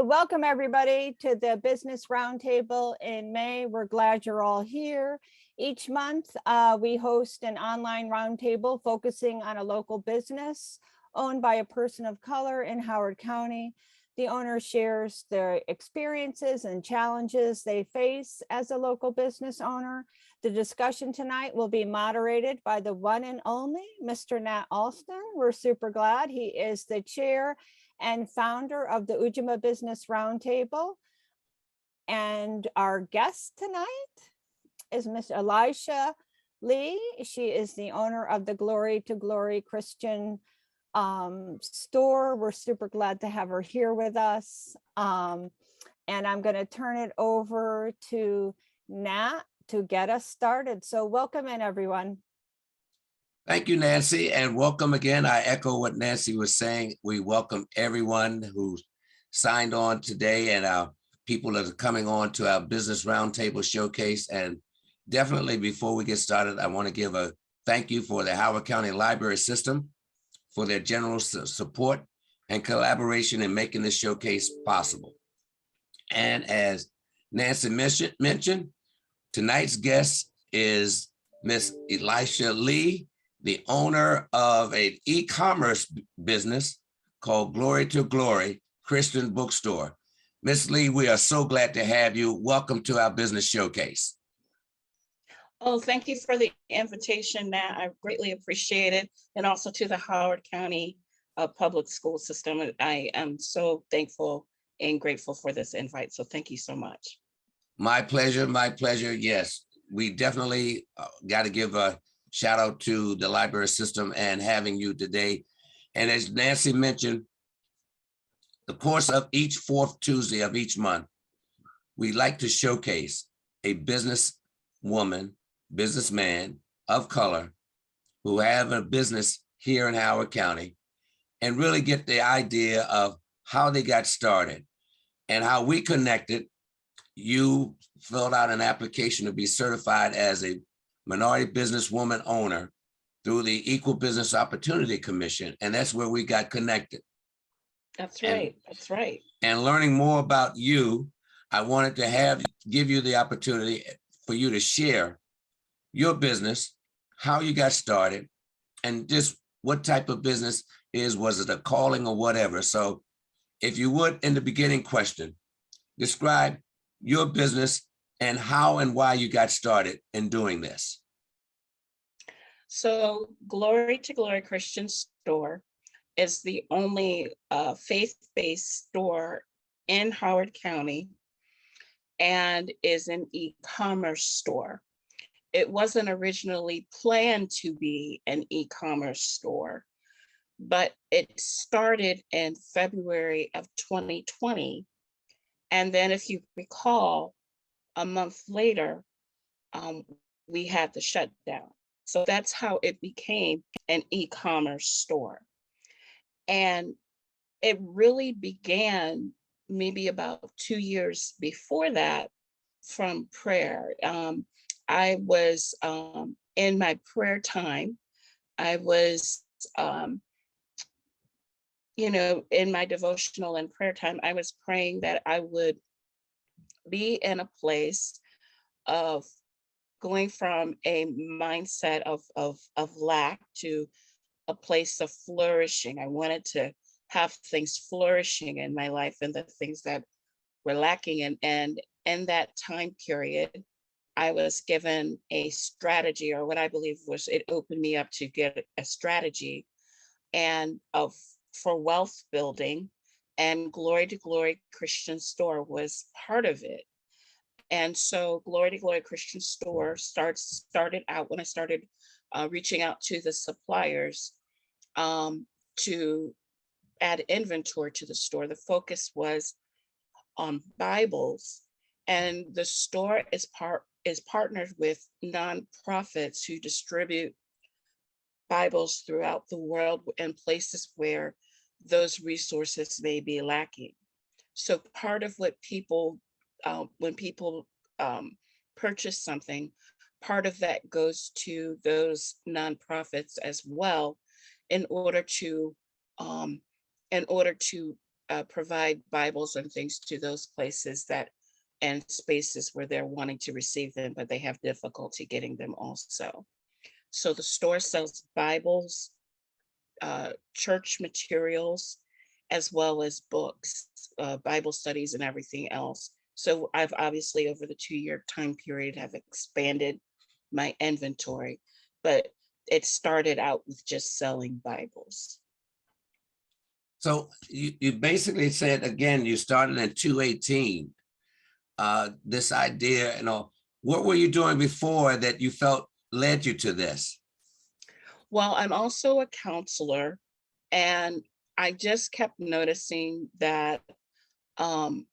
welcome everybody to the Business Roundtable in May. We're glad you're all here. Each month, we host an online roundtable focusing on a local business owned by a person of color in Howard County. The owner shares their experiences and challenges they face as a local business owner. The discussion tonight will be moderated by the one and only Mr. Nat Alston. We're super glad. He is the chair and founder of the Ujamaa Business Roundtable. And our guest tonight is Miss Elisha Lee. She is the owner of the Glory to Glory Christian store. We're super glad to have her here with us. And I'm going to turn it over to Nat to get us started. So welcome in, everyone. Thank you, Nancy, and welcome again. I echo what Nancy was saying. We welcome everyone who signed on today and our people that are coming on to our Business Roundtable Showcase. And definitely before we get started, I want to give a thank you for the Howard County Library System for their generous support and collaboration in making this showcase possible. And as Nancy mentioned, tonight's guest is Miss Elisha Lee, the owner of an e-commerce business called Glory to Glory Christian Bookstore. Miss Lee, we are so glad to have you. Welcome to our business showcase. Oh, thank you for the invitation, Nat. I greatly appreciate it. And also to the Howard County public school system. I am so thankful and grateful for this invite. So thank you so much. My pleasure, my pleasure. Yes, we definitely got to give a shout out to the library system and having you today. And as Nancy mentioned, the course of each fourth Tuesday of each month, we like to showcase a businesswoman, businessman of color who have a business here in Howard County and really get the idea of how they got started and how we connected. You filled out an application to be certified as a minority businesswoman owner through the Equal Business Opportunity Commission. And that's where we got connected. That's right. That's right. And learning more about you, I wanted to give you the opportunity for you to share your business, how you got started, and just what type of business was it a calling or whatever? So if you would, in the beginning question, describe your business and how and why you got started in doing this. So Glory to Glory Christian Store is the only faith-based store in Howard County and is an e-commerce store. It wasn't originally planned to be an e-commerce store, but it started in February of 2020. And then if you recall, a month later, we had the shutdown. So that's how it became an e-commerce store. And it really began maybe about 2 years before that from prayer. I was in my prayer time, I was, in my devotional and prayer time, I was praying that I would be in a place of going from a mindset of lack to a place of flourishing. I wanted to have things flourishing in my life and the things that were lacking. And in that time period, I was given a strategy, or what I believe was, it opened me up to get a strategy and for wealth building, and Glory to Glory Christian Store was part of it. And so Glory to Glory Christian Store started out when I started reaching out to the suppliers to add inventory to the store. The focus was on Bibles, and the store is partnered with nonprofits who distribute Bibles throughout the world in places where those resources may be lacking. So part of what people, when people purchase something, part of that goes to those nonprofits as well, in order to provide Bibles and things to those places that and spaces where they're wanting to receive them, but they have difficulty getting them also. So the store sells Bibles, church materials, as well as books, Bible studies and everything else. So I've obviously over the 2-year time period have expanded my inventory, but it started out with just selling Bibles. So you basically said, again, you started in 2018. This idea, what were you doing before that you felt led you to this? Well, I'm also a counselor, and I just kept noticing that I'm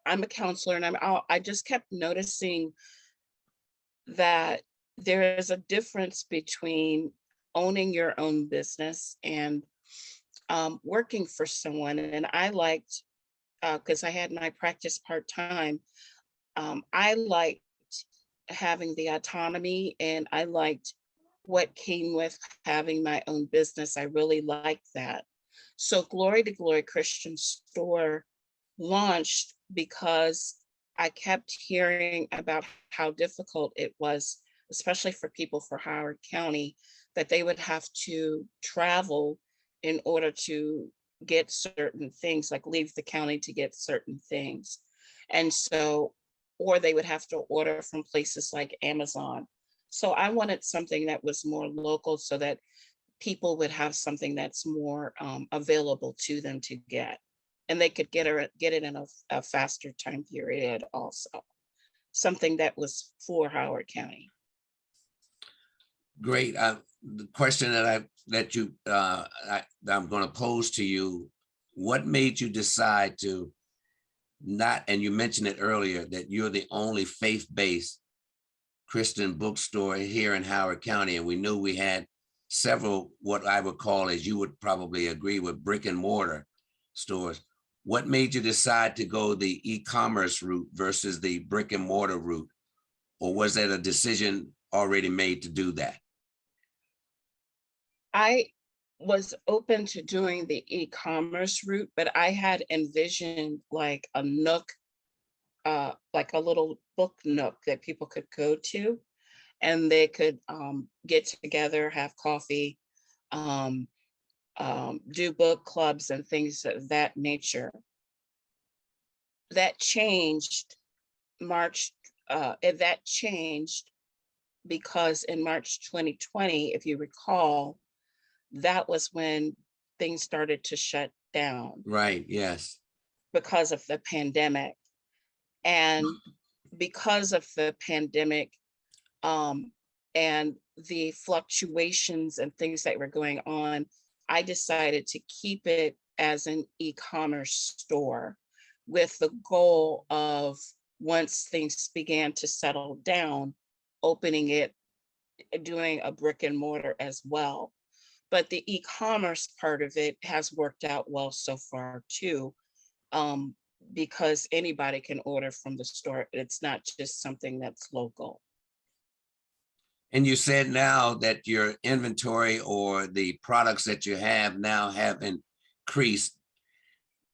a counselor, and I just kept noticing that there is a difference between owning your own business and working for someone. And I liked, because I had my practice part-time, I liked having the autonomy, and I liked what came with having my own business. I really liked that. So Glory to Glory Christian Store launched because I kept hearing about how difficult it was, especially for people for Howard County, that they would have to travel in order to get certain things, like leave the county to get certain things. And so, or they would have to order from places like Amazon. So I wanted something that was more local so that people would have something that's more available to them to get. And they could get it in a faster time period also. Something that was for Howard County. Great. The question that I'm going to pose to you, what made you decide to not, and you mentioned it earlier, that you're the only faith-based Christian bookstore here in Howard County, and we knew we had several, what I would call, as you would probably agree with, brick and mortar stores. What made you decide to go the e-commerce route versus the brick and mortar route? Or was that a decision already made to do that? I was open to doing the e-commerce route, but I had envisioned like a nook, like a little book nook that people could go to, and they could get together, have coffee, do book clubs and things of that nature. That changed that changed because in March 2020, if you recall, that was when things started to shut down. Right, yes. Because of the pandemic. And because of the pandemic, and the fluctuations and things that were going on, I decided to keep it as an e-commerce store with the goal of, once things began to settle down, opening it, doing a brick and mortar as well. But the e-commerce part of it has worked out well so far too, because anybody can order from the store. It's not just something that's local. And you said now that your inventory or the products that you have now have increased.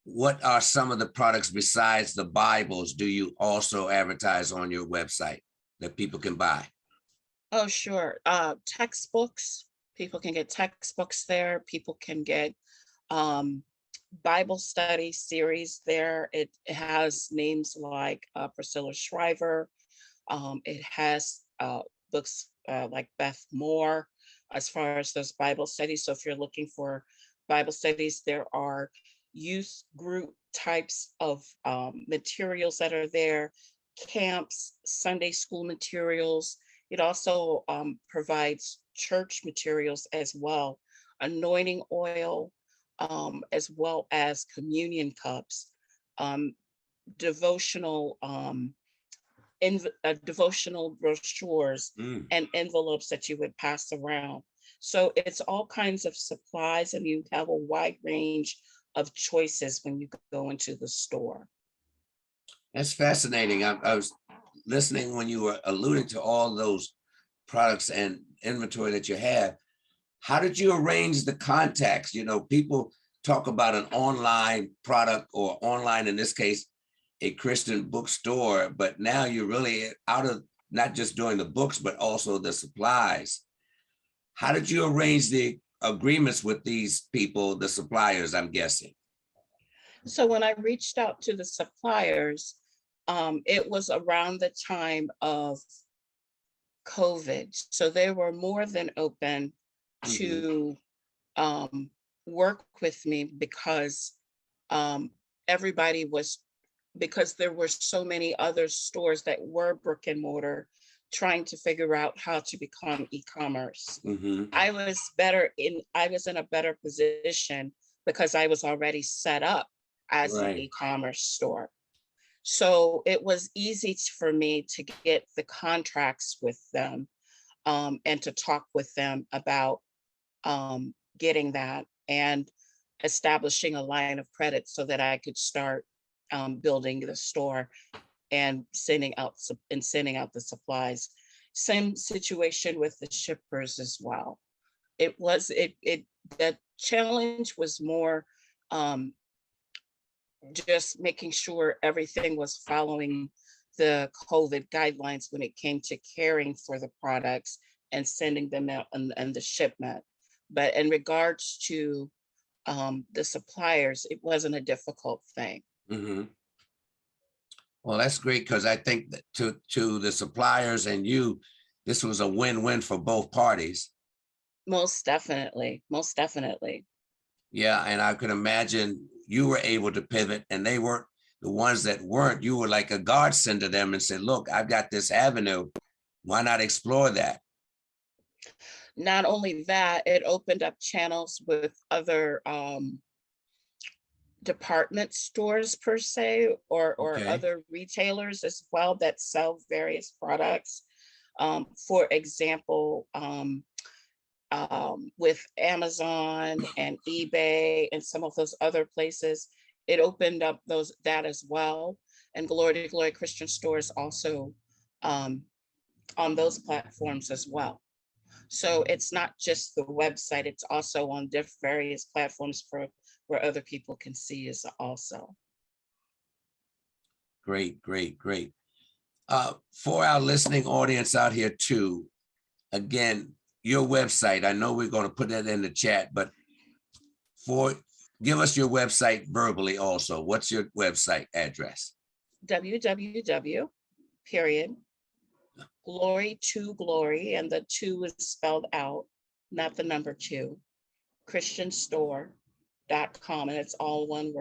What are some of the products besides the Bibles do you also advertise on your website that people can buy? Oh, sure. Textbooks. People can get textbooks there. People can get Bible study series there. It has names like Priscilla Shriver. It has books like Beth Moore, as far as those Bible studies. So if you're looking for Bible studies, there are youth group types of materials that are there, camps, Sunday school materials. It also provides church materials as well, anointing oil, as well as communion cups, devotional devotional brochures and envelopes that you would pass around. So it's all kinds of supplies, and you have a wide range of choices when you go into the store. That's fascinating. I was listening when you were alluding to all those products and inventory that you have. How did you arrange the contacts? You know, people talk about an online product, or online, in this case, a Christian bookstore, but now you're really out of not just doing the books, but also the supplies. How did you arrange the agreements with these people, the suppliers, I'm guessing? So when I reached out to the suppliers, it was around the time of COVID. So they were more than open to work with me because everybody was, because there were so many other stores that were brick and mortar trying to figure out how to become e-commerce. I was in a better position because I was already set up as an e-commerce store. So it was easy for me to get the contracts with them and to talk with them about getting that and establishing a line of credit so that I could start building the store and sending out the supplies. Same situation with the shippers as well. The challenge was more just making sure everything was following the COVID guidelines when it came to caring for the products and sending them out and the shipment. But in regards to the suppliers, it wasn't a difficult thing. Well, that's great, because I think that to the suppliers and you, this was a win-win for both parties. Most definitely, most definitely. Yeah, and I could imagine you were able to pivot, and they weren't, the ones that weren't, you were like a godsend to them and said, look, I've got this avenue. Why not explore that? Not only that, it opened up channels with other department stores per se, or other retailers as well that sell various products. For example, with Amazon and eBay and some of those other places, it opened up that as well. And Glory to Glory Christian stores also on those platforms as well. So it's not just the website, it's also on various platforms where other people can see us also. Great, great, great. For our listening audience out here too, again, your website, I know we're going to put that in the chat, but give us your website verbally also. What's your website address? www.glory to glory, and the 2 is spelled out, not the number 2, christianstore.com, and it's all one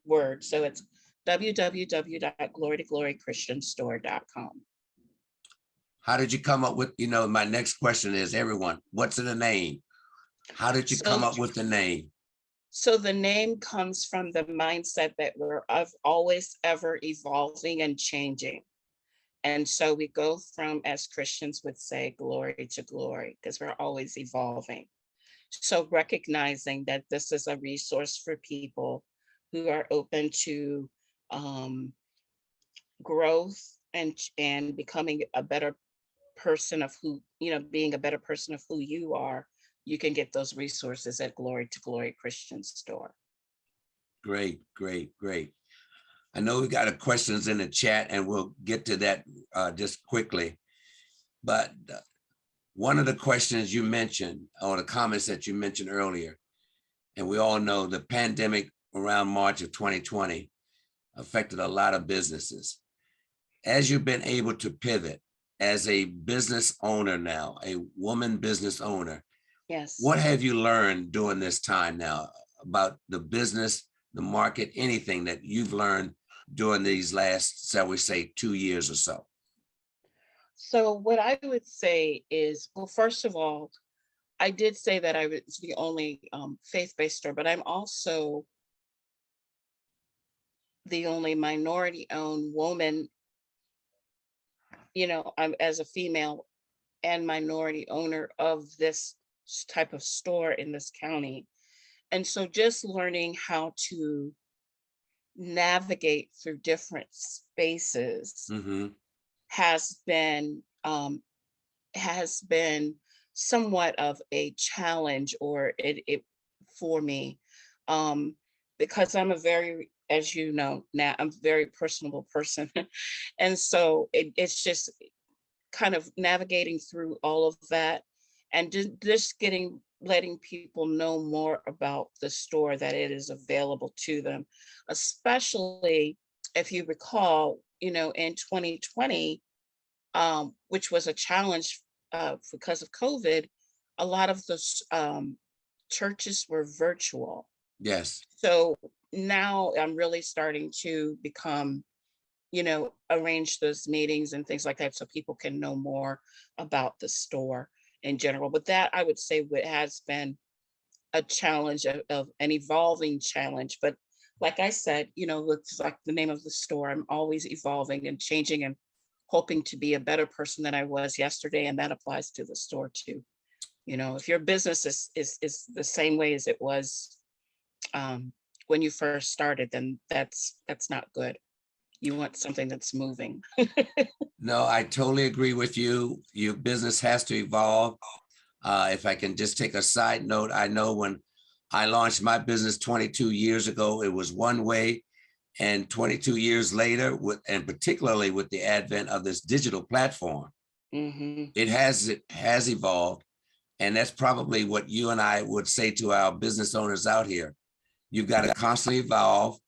word. So it's www.glorytoglorychristianstore.com. How did you come up with, my next question is, everyone, what's in the name? How did you come up with the name? So the name comes from the mindset that we're always ever evolving and changing. And so we go from, as Christians would say, glory to glory, because we're always evolving. So recognizing that this is a resource for people who are open to growth and becoming a better person of who, being a better person of who you are, you can get those resources at Glory to Glory Christian Store. Great, great, great. I know we got questions in the chat, and we'll get to that just quickly. But one of the questions you mentioned, or the comments that you mentioned earlier, and we all know the pandemic around March of 2020 affected a lot of businesses. As you've been able to pivot as a business owner now, a woman business owner, yes, what have you learned during this time now about the business, the market, anything that you've learned during these last, shall we say, 2 years or so? So what I would say is, well, first of all, I did say that I was the only faith-based store, but I'm also the only minority-owned woman, I'm as a female and minority owner of this type of store in this county. And so just learning how to navigate through different spaces has been somewhat of a challenge, or it for me. Because I'm a very, as you know, Nat, I'm a very personable person. And so it's just kind of navigating through all of that and just letting people know more about the store, that it is available to them, especially if you recall, in 2020, which was a challenge because of COVID, a lot of the churches were virtual. Yes. So now I'm really starting to become, arrange those meetings and things like that so people can know more about the store in general. But that, I would say, what has been a challenge of an evolving challenge. But like I said, it's like the name of the store. I'm always evolving and changing and hoping to be a better person than I was yesterday. And that applies to the store too. If your business is the same way as it was when you first started, then that's not good. You want something that's moving. No, I totally agree with you. Your business has to evolve. If I can just take a side note, I know when I launched my business 22 years ago, it was one way. And 22 years later, and particularly with the advent of this digital platform, it has evolved. And that's probably what you and I would say to our business owners out here. You've got to constantly evolve,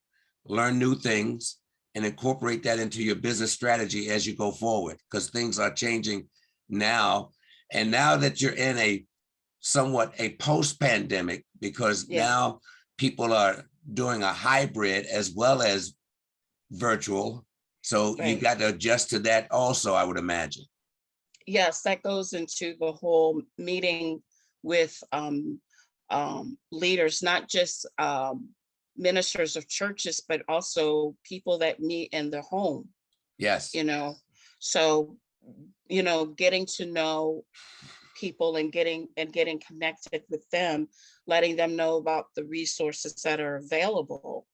learn new things, and incorporate that into your business strategy as you go forward, because things are changing now. And now that you're in a somewhat a post-pandemic, because now people are doing a hybrid as well as virtual. So you got to adjust to that also, I would imagine. Yes, that goes into the whole meeting with leaders, not just ministers of churches, but also people that meet in the home. Yes. So, getting to know people and getting connected with them, letting them know about the resources that are available.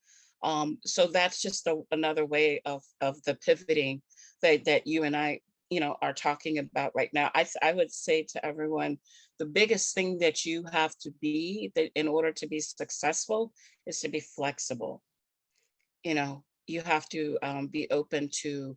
So that's just another way of the pivoting that you and I, are talking about right now. I would say to everyone, the biggest thing that you have to be that in order to be successful is to be flexible. You have to be open to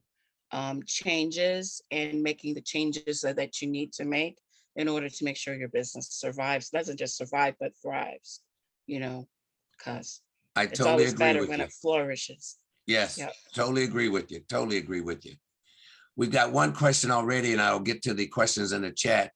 changes and making the changes that you need to make in order to make sure your business survives, doesn't just survive, but thrives, because it's always better when it flourishes. Yes, Yep. Totally agree with you. Totally agree with you. We've got one question already, and I'll get to the questions in the chat.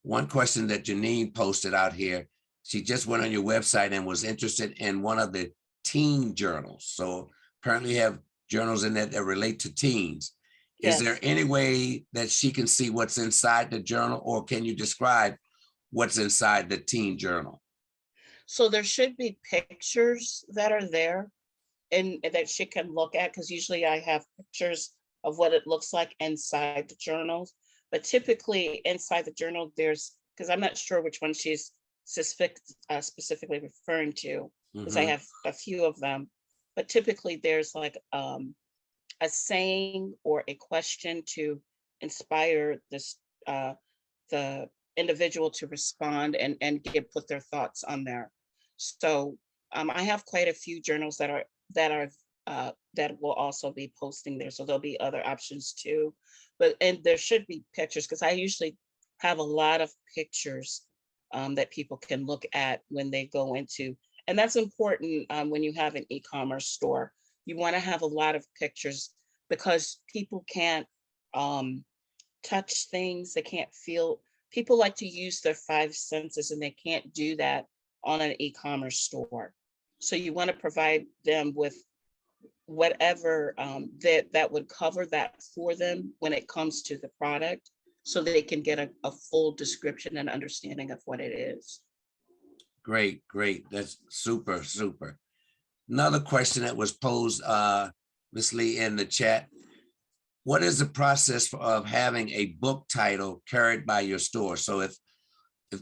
One question that Janine posted out here. She just went on your website and was interested in one of the teen journals. So apparently you have journals in that relate to teens. Is there any way that she can see what's inside the journal, or can you describe what's inside the teen journal? So there should be pictures that are there and that she can look at, because usually I have pictures of what it looks like inside the journals. But typically inside the journal, there's, because I'm not sure which one she's specifically referring to, because I have a few of them. But typically there's like a saying or a question to inspire this the individual to respond and put their thoughts on there. So I have quite a few journals that will also be posting there. So there'll be other options too. And there should be pictures, because I usually have a lot of pictures that people can look at when they go into, and that's important when you have an e-commerce store. You want to have a lot of pictures, because people can't touch things, they can't feel. People like to use their 5 senses, and they can't do that on an e-commerce store. So you want to provide them with whatever that would cover that for them when it comes to the product, so they can get a full description and understanding of what it is. Great. That's super. Another question that was posed, Ms. Lee, in the chat. What is the process of having a book title carried by your store? So if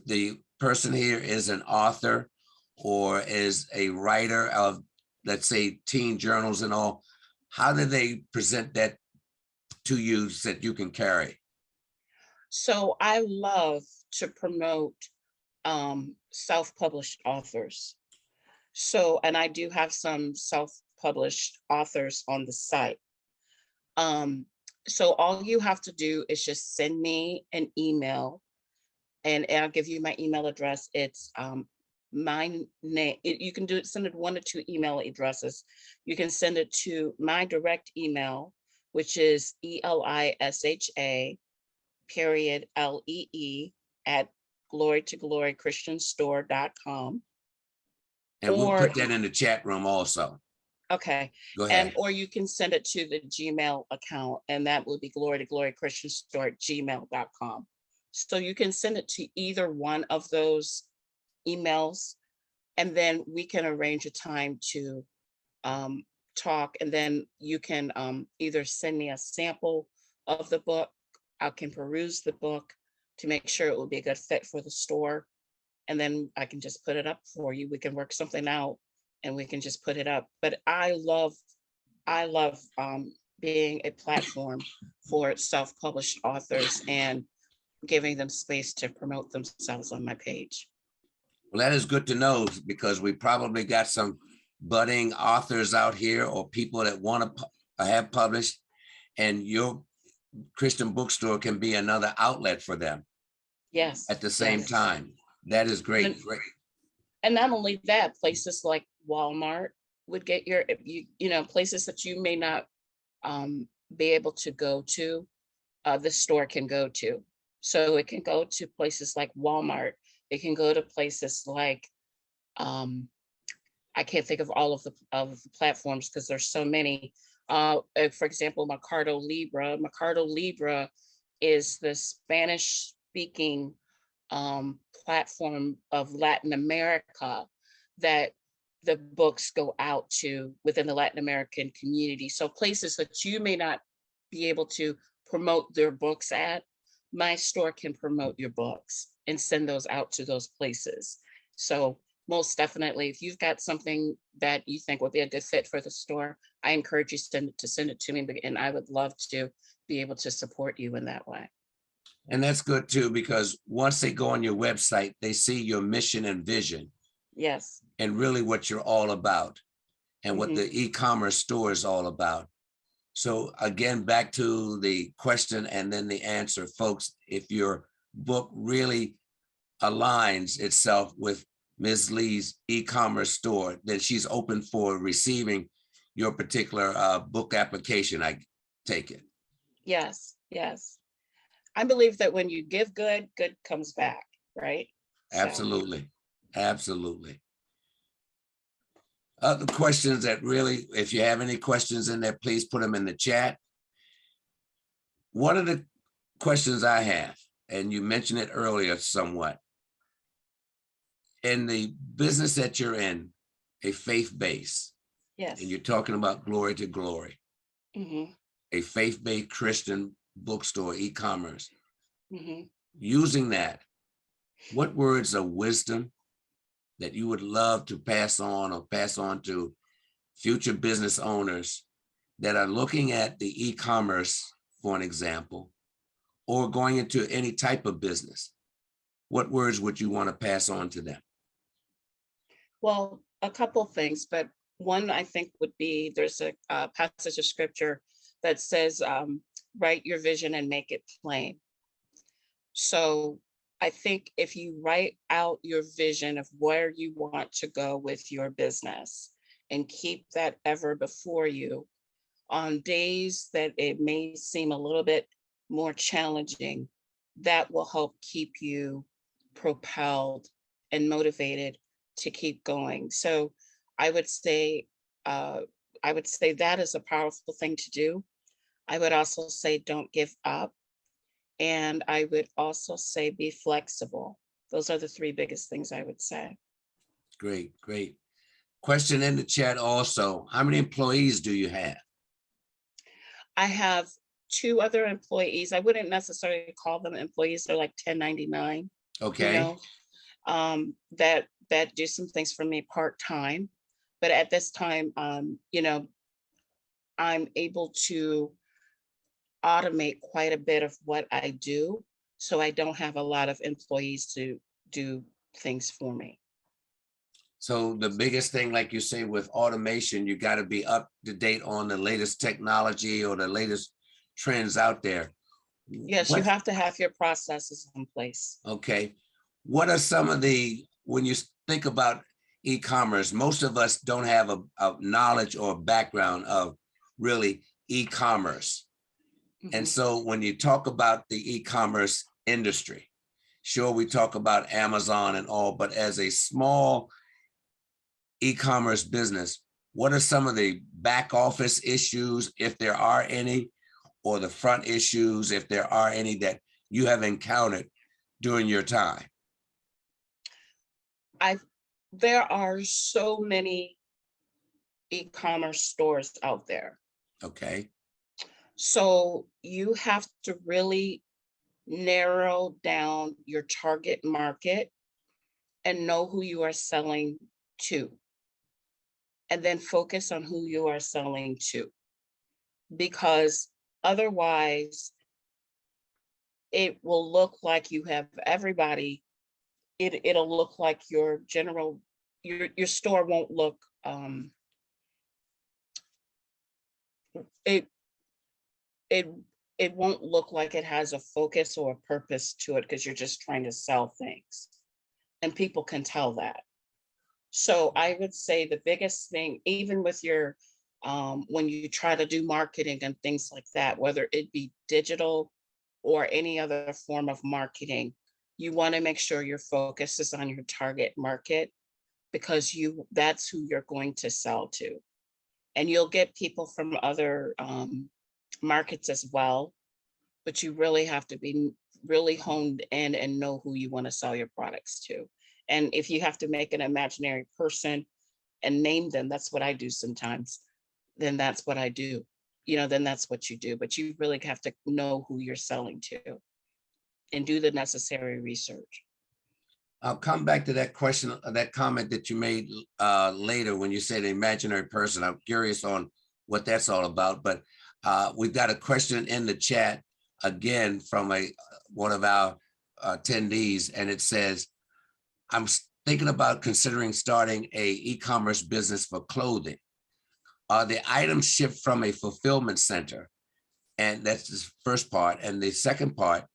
the person here is an author or is a writer of, let's say, teen journals and all, how do they present that to you so that you can carry? So I love to promote self-published authors. So, and I do have some self-published authors on the site. So all you have to do is just send me an email, and I'll give you my email address. It's my name. You can send it one or two email addresses. You can send it to my direct email, which is ELISHA period LEE at glorytoglorychristianstore.com. And we'll Or put that in the chat room also. okay. Go And ahead. or you can send it to the Gmail account, and that will be glorytoglorychristianstore@gmail.com. So you can send it to either one of those emails, and then we can arrange a time to talk, and then you can either send me a sample of the book. I can peruse the book to make sure it will be a good fit for the store, and then I can just put it up for you. We can work something out and we can just put it up. But I love being a platform for self-published authors and giving them space to promote themselves on my page. Well, that is good to know, because we probably got some budding authors out here or people that want to have published, and your Christian bookstore can be another outlet for them Yes. at the same yes. time. That is great. Great. And not only that, places like Walmart would get your, places that you may not be able to go to, the store can go to. So it can go to places like Walmart. It can go to places like, I can't think of all of the platforms because there's so many. For example, Mercado Libre. Mercado Libre is the Spanish speaking platform of Latin America that the books go out to within the Latin American community. So places that you may not be able to promote their books at, my store can promote your books and send those out to those places. So most definitely, if you've got something that you think would be a good fit for the store, I encourage you to send it to me, and I would love to be able to support you in that way. And that's good too, because once they go on your website, they see your mission and vision. Yes. And really what you're all about, and what the e-commerce store is all about. So again, back to the question and then the answer, folks. If your book really aligns itself with Ms. Lee's e-commerce store, then she's open for receiving your particular book application, I take it. Yes, yes. I believe that when you give good, good comes back, right? Absolutely. So. Absolutely. Other questions that really, if you have any questions in there, please put them in the chat. One of the questions I have, and you mentioned it earlier somewhat, in the business that you're in, a faith base, yes, and you're talking about glory to glory, a faith-based Christian bookstore, e-commerce, using that, what words of wisdom that you would love to pass on to future business owners that are looking at the e-commerce, for an example, or going into any type of business? What words would you want to pass on to them? Well, a couple things, but one I think would be, there's a passage of scripture that says, write your vision and make it plain. So I think if you write out your vision of where you want to go with your business and keep that ever before you, on days that it may seem a little bit more challenging, that will help keep you propelled and motivated to keep going. So I would say that is a powerful thing to do. I would also say don't give up. And I would also say be flexible. Those are the three biggest things I would say. Great, great. Question in the chat also, how many employees do you have? I have 2 other employees. I wouldn't necessarily call them employees. They're like 1099. Okay. That do some things for me part-time. But at this time, I'm able to automate quite a bit of what I do. So I don't have a lot of employees to do things for me. So the biggest thing, like you say, with automation, you got to be up to date on the latest technology or the latest trends out there. Yes, you What, have to have your processes in place. okay. What are some of the, when you think about e-commerce, most of us don't have a knowledge or background of really e-commerce. And Mhm. so when you talk about the e-commerce industry, sure, we talk about Amazon and all, but as a small e-commerce business, what are some of the back office issues, if there are any, or the front issues, if there are any, that you have encountered during your time? There are so many e-commerce stores out there. Okay, So you have to really narrow down your target market and know who you are selling to, and then focus on who you are selling to, because otherwise it will look like you have everybody. It'll look like your general, your store won't look, it it it won't look like it has a focus or a purpose to it, because you're just trying to sell things, and people can tell that. So I would say the biggest thing, even with your, when you try to do marketing and things like that, whether it be digital or any other form of marketing, you want to make sure your focus is on your target market, because that's who you're going to sell to. And you'll get people from other markets as well, but you really have to be really honed in and know who you want to sell your products to. And if you have to make an imaginary person and name them, that's what I do sometimes, then that's what I do. Then that's what you do. But you really have to know who you're selling to and do the necessary research. I'll come back to that question, that comment that you made later when you said imaginary person. I'm curious on what that's all about, but we've got a question in the chat again from one of our attendees, and it says, I'm thinking about considering starting a e-commerce business for clothing. Are the items shipped from a fulfillment center? And that's the first part. And the second part,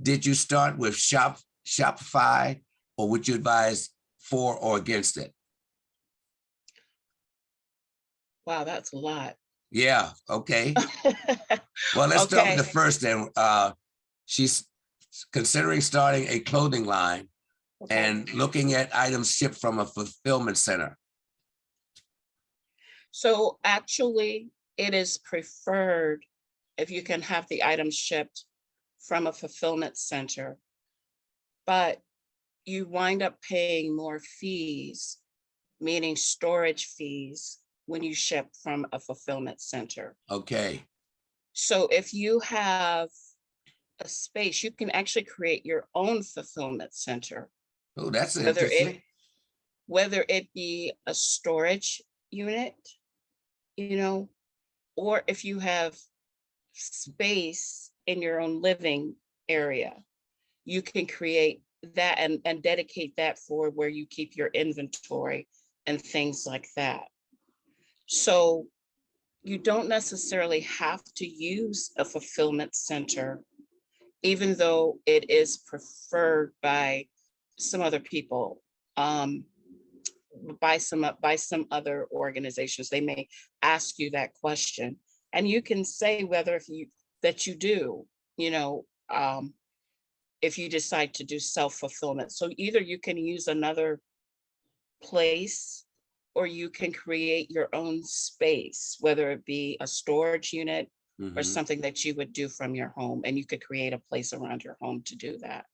did you start with Shopify, or would you advise for or against it? Wow, that's a lot. Yeah, okay. Well, let's start with Okay. the first then. She's considering starting a clothing line and looking at items shipped from a fulfillment center. So actually, it is preferred if you can have the items shipped from a fulfillment center, but you wind up paying more fees, meaning storage fees, when you ship from a fulfillment center. Okay. So if you have a space, you can actually create your own fulfillment center. Oh, that's whether interesting. it whether it be a storage unit, or if you have space in your own living area, you can create that and dedicate that for where you keep your inventory and things like that. So you don't necessarily have to use a fulfillment center, even though it is preferred by some other people, by some other organizations. They may ask you that question, and you can say whether that you do, if you decide to do self-fulfillment. So either you can use another place, or you can create your own space, whether it be a storage unit or something that you would do from your home, and you could create a place around your home to do that.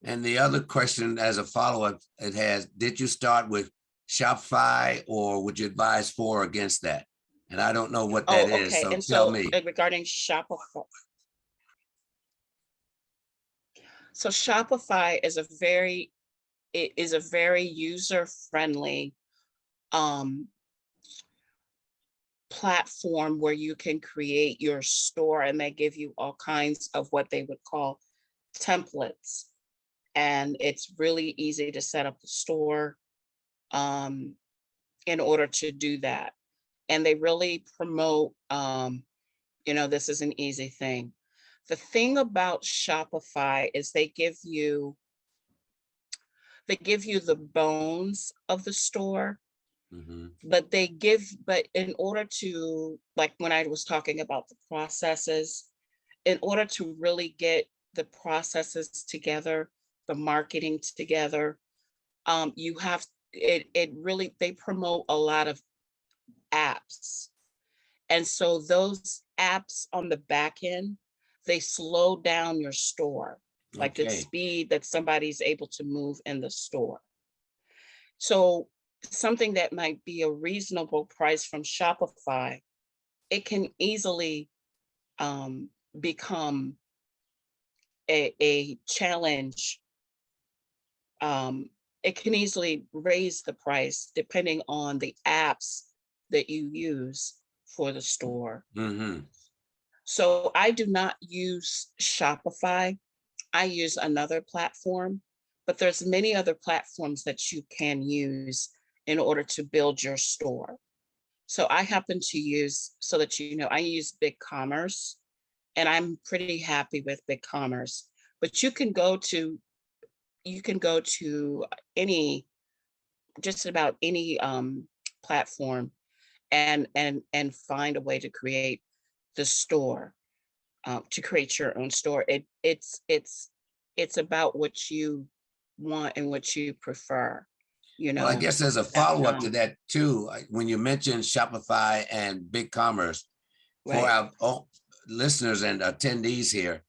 And the other question as a follow-up, it has, did you start with Shopify, or would you advise for or against that? And I don't know what that is, so And tell me. Regarding Shopify. So Shopify is a very user-friendly platform where you can create your store, and they give you all kinds of what they would call templates. And it's really easy to set up the store. in order to do that. And they really promote, this is an easy thing. The thing about Shopify is they give you the bones of the store, Mhm. but in order to, like when I was talking about the processes, in order to really get the processes together, the marketing together, you have it really, they promote a lot of apps. And so those apps on the back end, they slow down your store, like the Okay. speed that somebody's able to move in the store. So something that might be a reasonable price from Shopify, it can easily become a challenge. It can easily raise the price depending on the apps that you use for the store. Hmm. So I do not use Shopify. I use another platform, but there's many other platforms that you can use in order to build your store. So I happen to use, so that you know, I use BigCommerce, and I'm pretty happy with BigCommerce. But you can go to any, just about any platform, and find a way to create the store, to create your own store. It's about what you want and what you prefer, Well, I guess there's a at follow-up to home. that too. When you mentioned Shopify and BigCommerce, for Right. our listeners and attendees here,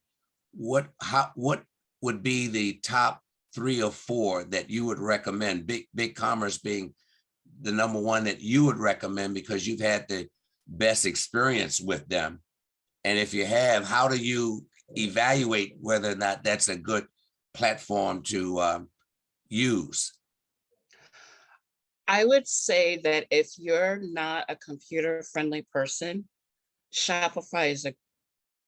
what would be the top 3 or 4 that you would recommend? BigCommerce being the number one that you would recommend because you've had the best experience with them. And if you have, how do you evaluate whether or not that's a good platform to use? I would say that if you're not a computer friendly person, Shopify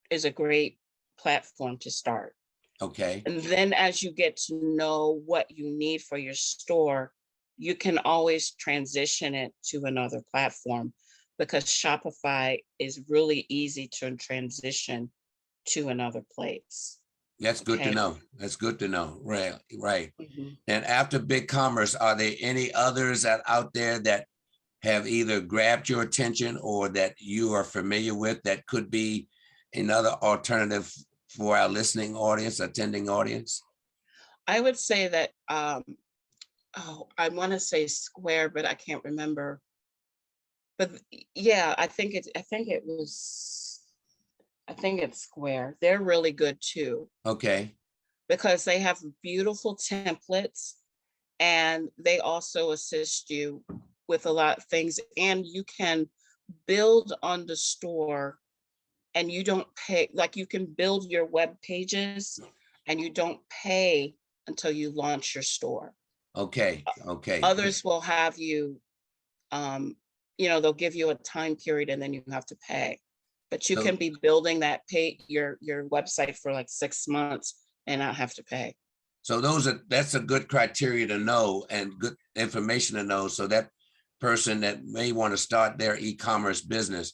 is a great platform to start. Okay. And then as you get to know what you need for your store, you can always transition it to another platform, because Shopify is really easy to transition to another place. That's good to Okay. know. That's good to know. Right, right. Mhm. And after BigCommerce, are there any others out there that have either grabbed your attention or that you are familiar with that could be another alternative for our listening audience, attending audience? I would say that, I want to say Square, but I can't remember. But yeah, I think it's Square. They're really good too, Okay. because they have beautiful templates, and they also assist you with a lot of things, and you can build on the store, and you don't pay, like you can build your web pages and you don't pay until you launch your store. Okay. Okay. Others will have you, they'll give you a time period and then you have to pay. But you So, can be building that your website for like 6 months and not have to pay. so that's a good criteria to know and good information to know. So that person that may want to start their e-commerce business,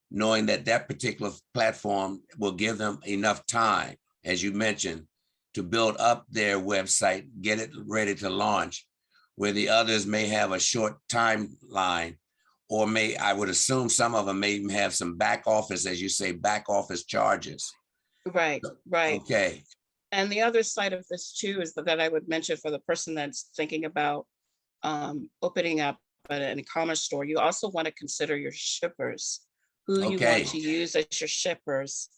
knowing that that particular platform will give them enough time, as you mentioned, to build up their website, get it ready to launch, where the others may have a short timeline, or I would assume some of them may even have some back office, as you say, back office charges. Right, right. Okay. And the other side of this too is that I would mention, for the person that's thinking about opening up an e-commerce store, you also want to consider your shippers, who you want Okay. to use as your shippers,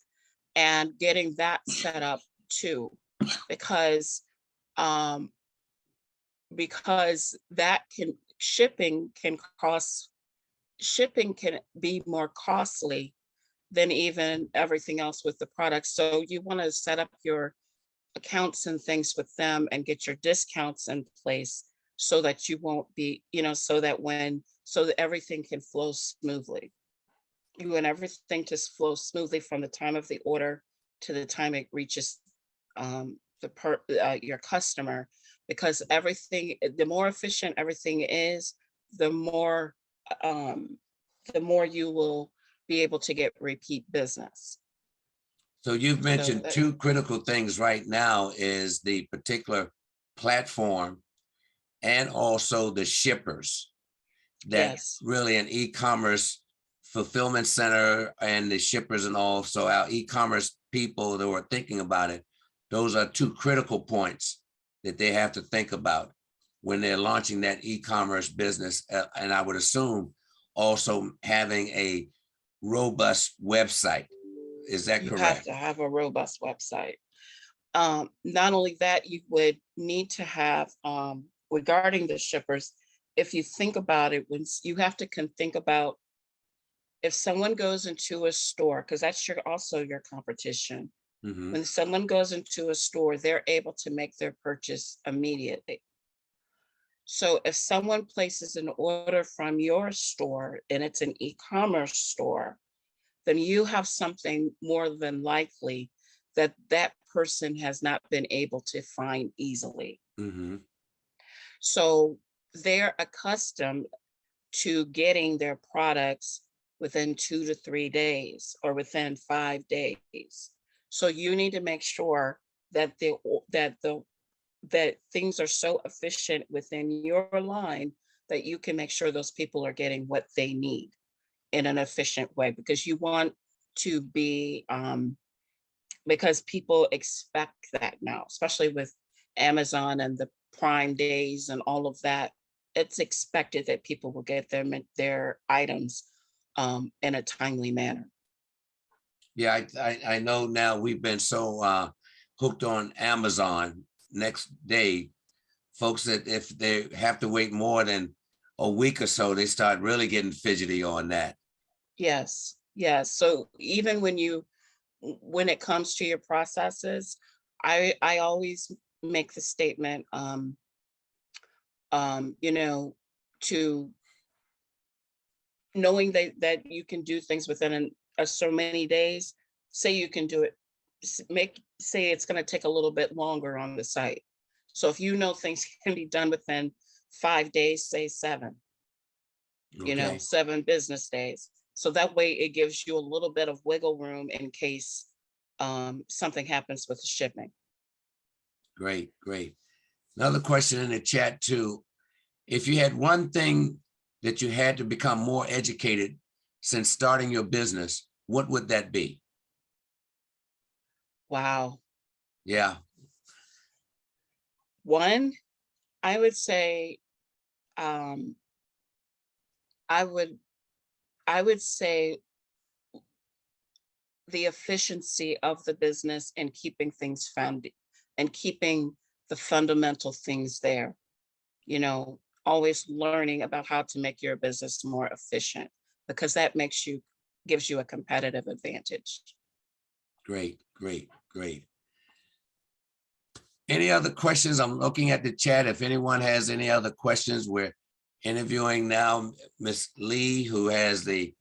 and getting that set up too, because that shipping can be more costly than even everything else with the product. So you want to set up your accounts and things with them and get your discounts in place, so that you won't be, so that everything can flow smoothly. You want everything to flow smoothly from the time of the order to the time it reaches your customer, because everything, the more efficient everything is, the more you will be able to get repeat business. So you've mentioned that- two critical things right now is the particular platform and also the shippers. That Yes. really an e-commerce fulfillment center and the shippers and all. So our e-commerce people that were thinking about it, those are two critical points that they have to think about when they're launching that e-commerce business. And I would assume also having a robust website. Is that You correct? have to have a robust website. Not only that, you would need to have, regarding the shippers, if you think about it, when you have to think about if someone goes into a store, because that's also your competition. Mhm. When someone goes into a store, they're able to make their purchase immediately. So if someone places an order from your store and it's an e-commerce store, then you have something more than likely that that person has not been able to find easily. Mhm. So they're accustomed to getting their products within 2 to 3 days or within 5 days. So you need to make sure that that things are so efficient within your line that you can make sure those people are getting what they need in an efficient way, because you want to be because people expect that now, especially with Amazon and the Prime days and all of that. It's expected that people will get their items in a timely manner. Yeah, I know now we've been so hooked on Amazon next day, folks, that if they have to wait more than a week or so, they start really getting fidgety on that. Yes, yes. So even when it comes to your processes, I always make the statement, to knowing that you can do things within so many days. Say you can do it, say it's going to take a little bit longer on the site. So if you know things can be done within 5 days, say 7, Okay, 7 business days. So that way it gives you a little bit of wiggle room in case something happens with the shipping. great, great. Another question in the chat too. If you had one thing that you had to become more educated since starting your business, what would that be? Wow. Yeah. One, I would say, um, I would say the efficiency of the business and keeping things found and keeping the fundamental things there. Always learning about how to make your business more efficient, because that gives you a competitive advantage. Great, great, great. Any other questions? I'm looking at the chat. If anyone has any other questions, we're interviewing now Miss Lee, who has the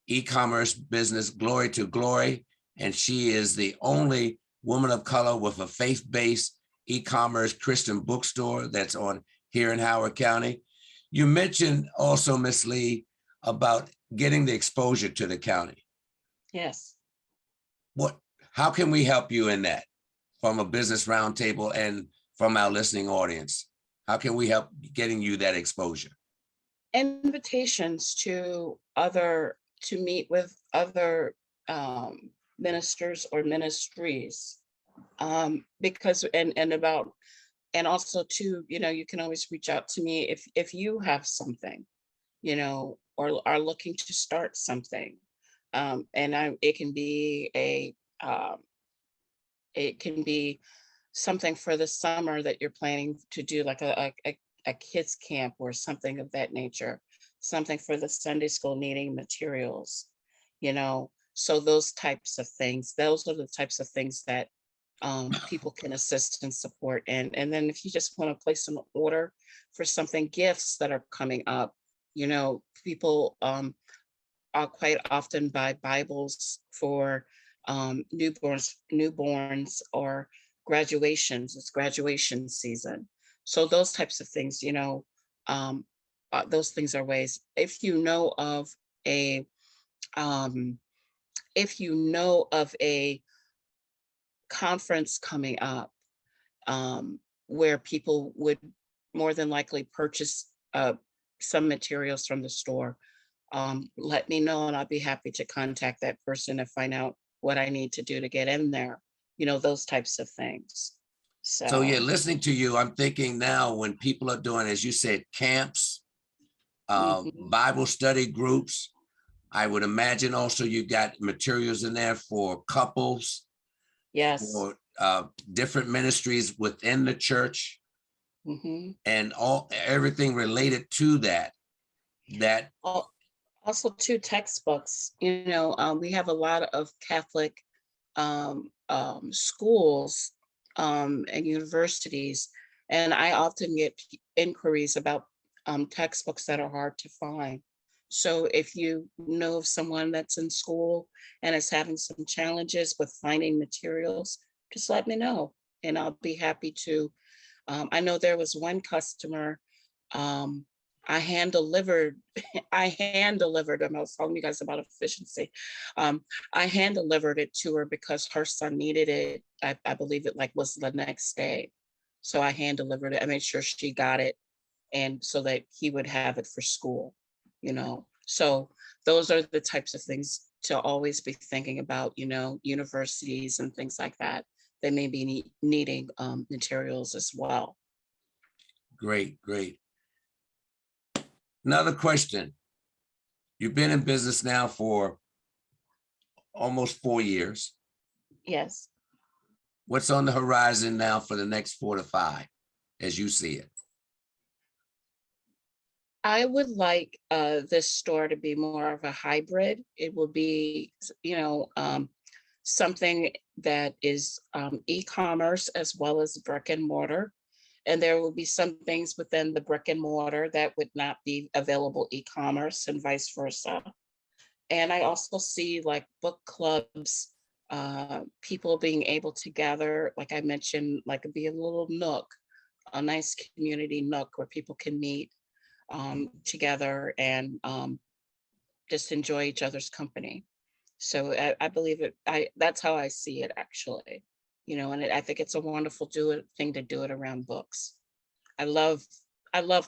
e-commerce business Glory to Glory, and she is the only woman of color with a faith-based e-commerce Christian bookstore that's on here in Howard County. You mentioned also, Miss Lee, about getting the exposure to the county. Yes. How can we help you in that from a business roundtable and from our listening audience? How can we help getting you that exposure? Invitations to meet with other ministers or ministries, because and also too, you can always reach out to me if you have something, or are looking to start something. It can be something for the summer that you're planning to do, like a kids camp or something of that nature, something for the Sunday school needing materials, so those types of things, those are the types of things that people can assist and support. And then if you just want to place an order for something, gifts that are coming up, people I'll quite often buy Bibles for newborns, or graduations. It's graduation season. So those types of things, those things are ways. If you know of a conference coming up, where people would more than likely purchase some materials from the store, let me know and I'll be happy to contact that person and find out what I need to do to get in there, those types of things. So yeah, listening to you, I'm thinking now when people are doing, as you said, camps, Bible study groups, I would imagine also you got materials in there for couples, Yes. for different ministries within the church, and everything related to that. Also two textbooks, we have a lot of Catholic schools and universities, and I often get inquiries about textbooks that are hard to find. So if you know of someone that's in school and is having some challenges with finding materials, just let me know and I'll be happy to. I know there was one customer, I hand delivered them. I was telling you guys about efficiency. I hand delivered it to her because her son needed it. I believe it was the next day. So I hand delivered it. I made sure she got it, and so that he would have it for school, So those are the types of things to always be thinking about, universities and things like that. They may be needing materials as well. Great. Another question. You've been in business now for almost 4 years. Yes. What's on the horizon now for the next 4 to 5, as you see it? I would like this store to be more of a hybrid. It will be, something that is e-commerce as well as brick and mortar. And there will be some things within the brick and mortar that would not be available e-commerce and vice versa. And I also see book clubs, people being able to gather, like I mentioned, be a little nook, a nice community nook where people can meet together and just enjoy each other's company. So I believe it. That's how I see it, actually. And I think it's a wonderful thing to do it around books. I love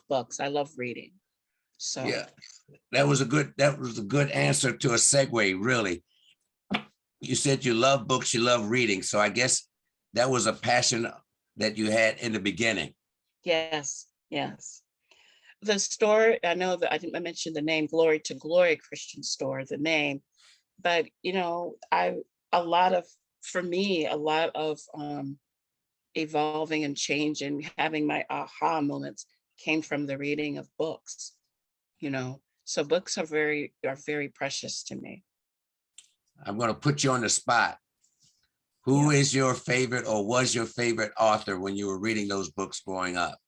books. I love reading. So yeah, that was a good answer to a segue, really. You said you love books, you love reading. So I guess that was a passion that you had in the beginning. Yes. The store, I know that I mentioned the name Glory to Glory Christian Store, the name, but a lot of evolving and change and having my aha moments came from the reading of books, so books are very precious to me. I'm going to put you on the spot. Who is your favorite or was your favorite author when you were reading those books growing up?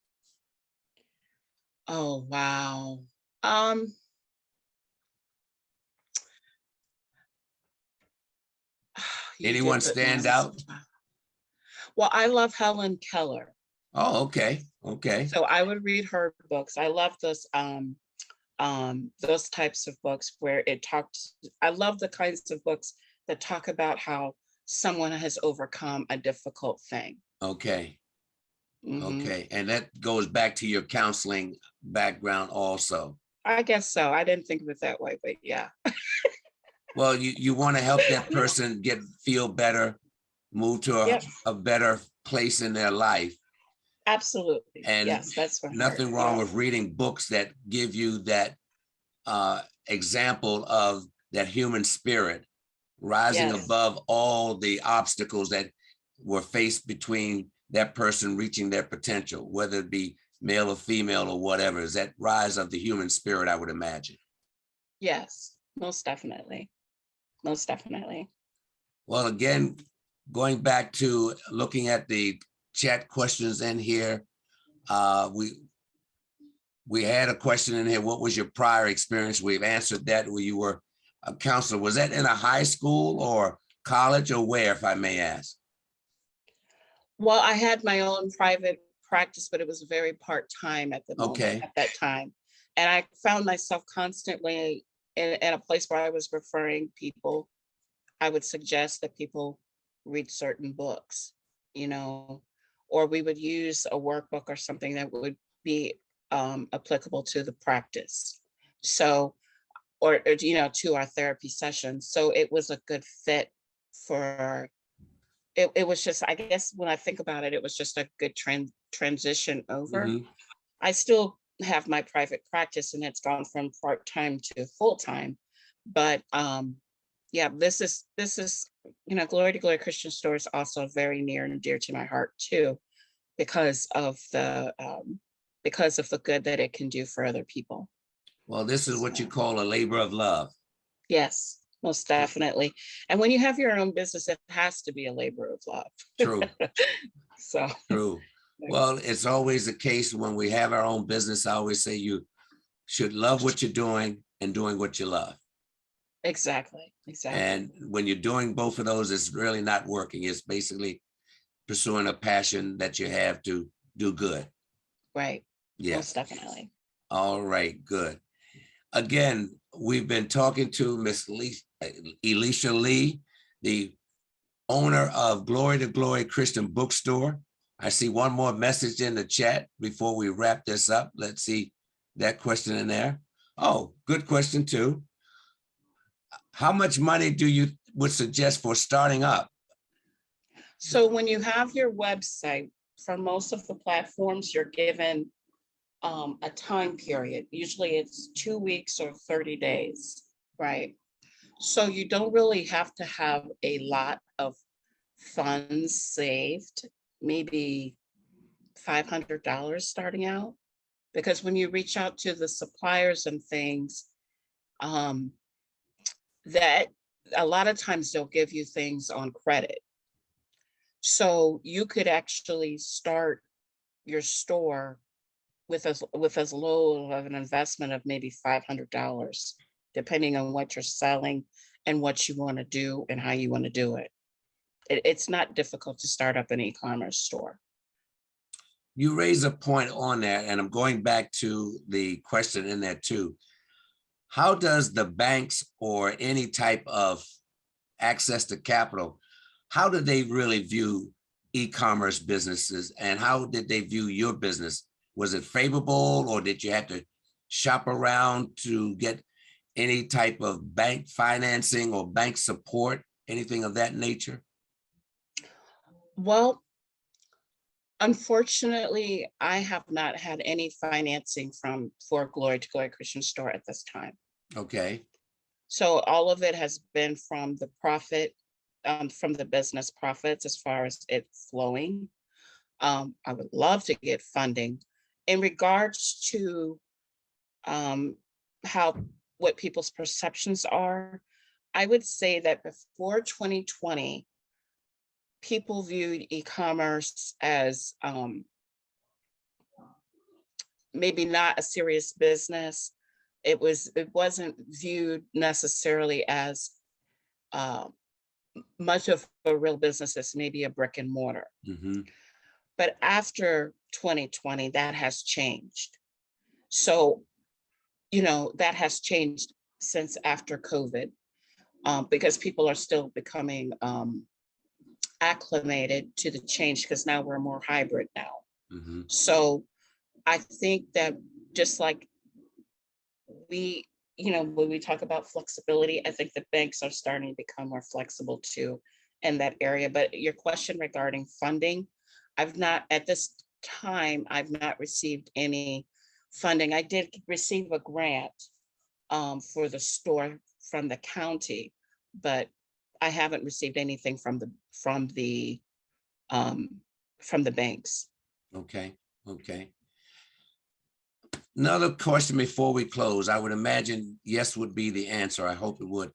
Oh, wow. Anyone stand out? Well, I love Helen Keller. Oh, okay. So I would read her books. I love those types of books where I love the kinds of books that talk about how someone has overcome a difficult thing. Okay. Okay. And that goes back to your counseling background also. I guess so. I didn't think of it that way, but yeah. Well, you want to help that person feel better, move to a better place in their life. Absolutely. And yes, that's right. Nothing wrong with reading books that give you that example of that human spirit rising above all the obstacles that were faced between that person reaching their potential, whether it be male or female or whatever. Is that rise of the human spirit, I would imagine. Yes, most definitely. Most definitely. Well, again, going back to looking at the chat questions in here, we had a question in here. What was your prior experience? We've answered that where you were a counselor. Was that in a high school or college or where, if I may ask? Well, I had my own private practice, but it was very part-time at the moment, Okay. at that time. And I found myself constantly in a place where I was referring people. I would suggest that people read certain books, you know, or we would use a workbook or something that would be applicable to the practice. So, or, you know, to our therapy sessions. So it was a good fit for, it was just, I guess when I think about it, it was just a good transition over. Mhm. I still have my private practice and it's gone from part-time to full-time. But yeah, this is, you know, Glory to Glory Christian Store is also very near and dear to my heart too, because of the good that it can do for other people. Well, this is what you So, call a labor of love. yes, most definitely. And when you have your own business, it has to be a labor of love. True, So, true. Well, it's always the case when we have our own business. I always say you should love what you're doing and doing what you love. exactly. And when you're doing both of those, it's really not working. It's basically pursuing a passion that you have to do good. Right. Yes. Most definitely. All right, good. Again, we've been talking to Miss Elisha Lee, the owner of Glory to Glory Christian Bookstore. I see one more message in the chat before we wrap this up. Let's see that question in there. Oh, good question too. How much money do you would suggest for starting up? So when you have your website, for most of the platforms, you're given a time period. Usually it's 2 weeks or 30 days, right? So you don't really have to have a lot of funds saved, maybe $500 starting out. Because when you reach out to the suppliers and things, um, that a lot of times they'll give you things on credit. So you could actually start your store with as low of an investment of maybe $500, depending on what you're selling and what you want to do and how you want to do it. It's not difficult to start up an e-commerce store. You raise a point on that, and I'm going back to the question in there too. How does the banks or any type of access to capital, how do they really view e-commerce businesses, and how did they view your business? Was it favorable, or did you have to shop around to get any type of bank financing or bank support, anything of that nature? Well, unfortunately, I have not had any financing for Glory to Glory Christian Store at this time. Okay. So all of it has been from the profit, from the business profits as far as it flowing. I would love to get funding. In regards to what people's perceptions are, I would say that before 2020, people viewed e-commerce as maybe not a serious business. It wasn't viewed necessarily as much of a real business as maybe a brick and mortar. Mm-hmm. But after 2020, that has changed. So, you know, that has changed since after COVID, because people are still becoming acclimated to the change, because now we're more hybrid now. Mm-hmm. So I think that just like we, you know, when we talk about flexibility, I think the banks are starting to become more flexible too in that area. But your question regarding funding, at this time, I've not received any funding. I did receive a grant for the store from the county, but I haven't received anything from the banks. Okay. Okay. Another question before we close. I would imagine yes would be the answer. I hope it would.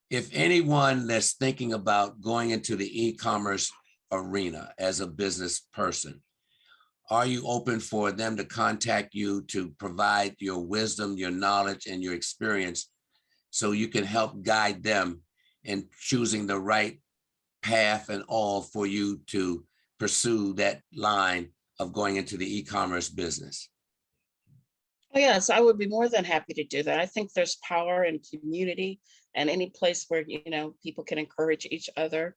If anyone that's thinking about going into the e-commerce arena as a business person, are you open for them to contact you to provide your wisdom, your knowledge, and your experience so you can help guide them in choosing the right path and all for you to pursue that line of going into the e-commerce business? Oh, yes, I would be more than happy to do that. I think there's power in community and any place where, people can encourage each other.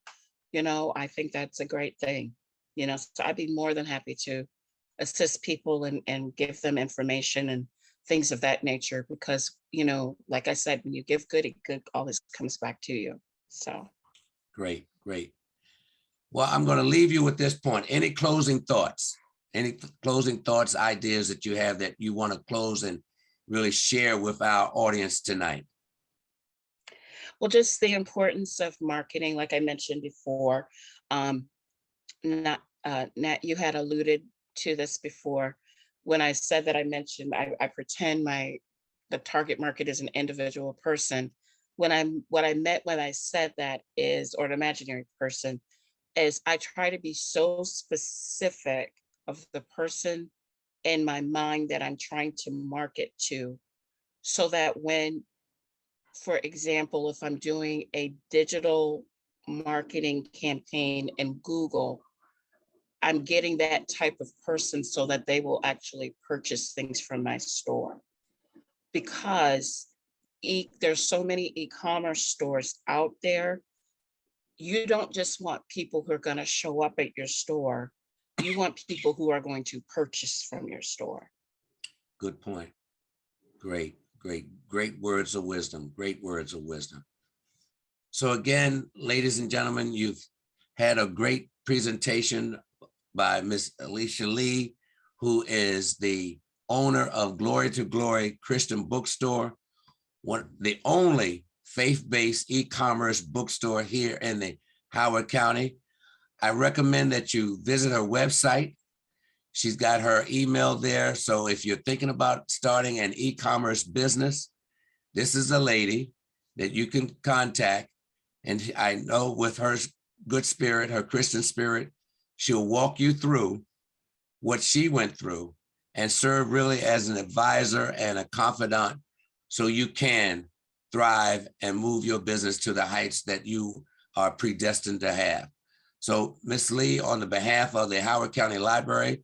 I think that's a great thing. So I'd be more than happy to assist people and give them information and things of that nature, because, like I said, when you give good, it good always comes back to you. So. Great, great. Well, I'm going to leave you with this point. Any closing thoughts? Any closing thoughts, ideas that you have that you want to close and really share with our audience tonight? Well, just the importance of marketing, like I mentioned before. Nat, you had alluded to this before. When I said that, I mentioned I pretend the target market is an individual person. What I meant when I said that is, or an imaginary person, is I try to be so specific of the person in my mind that I'm trying to market to, so that when, for example, if I'm doing a digital marketing campaign in Google, I'm getting that type of person so that they will actually purchase things from my store. Because there's so many e-commerce stores out there. You don't just want people who are going to show up at your store. You want people who are going to purchase from your store. Good point. Great, great, great words of wisdom. Great words of wisdom. So again, ladies and gentlemen, you've had a great presentation by Miss Elisha Lee, who is the owner of Glory to Glory Christian Bookstore, the only faith-based e-commerce bookstore here in the Howard County. I recommend that you visit her website. She's got her email there. So if you're thinking about starting an e-commerce business, this is a lady that you can contact. And I know with her good spirit, her Christian spirit, she'll walk you through what she went through and serve really as an advisor and a confidant, so you can thrive and move your business to the heights that you are predestined to have. So Ms. Lee, on the behalf of the Howard County Library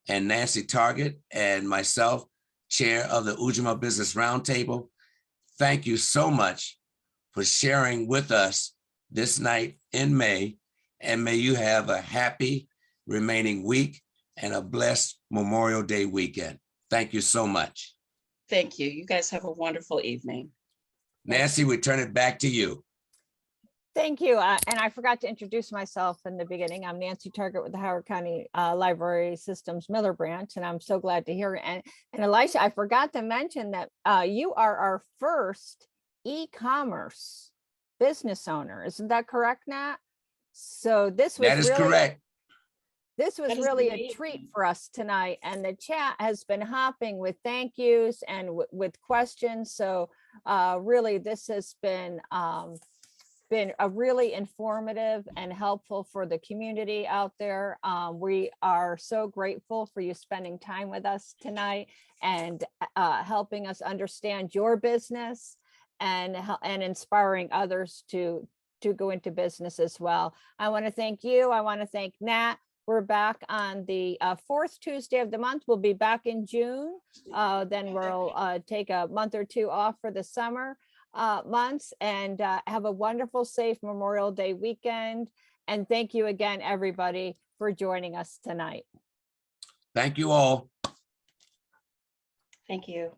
and Nancy Target and myself, chair of the Ujamaa Business Roundtable, thank you so much for sharing with us this night in May, and may you have a happy remaining week and a blessed Memorial Day weekend. Thank you so much. Thank you. You guys have a wonderful evening. Nancy, we turn it back to you. Thank you. And I forgot to introduce myself in the beginning. I'm Nancy Target with the Howard County Library Systems Miller Branch, and I'm so glad to hear it. And Elisha, I forgot to mention that you are our first e-commerce business owner. Isn't that correct, Nat? So this was That is really correct. This was really a treat for us tonight, and the chat has been hopping with thank yous and with questions. So really, this has been a really informative and helpful for the community out there. We are so grateful for you spending time with us tonight and helping us understand your business and inspiring others to go into business as well. I want to thank you. I want to thank Nat. We're back on the fourth Tuesday of the month. We'll be back in June. Then we'll take a month or two off for the summer months, and have a wonderful, safe Memorial Day weekend. And thank you again, everybody, for joining us tonight. Thank you all. Thank you.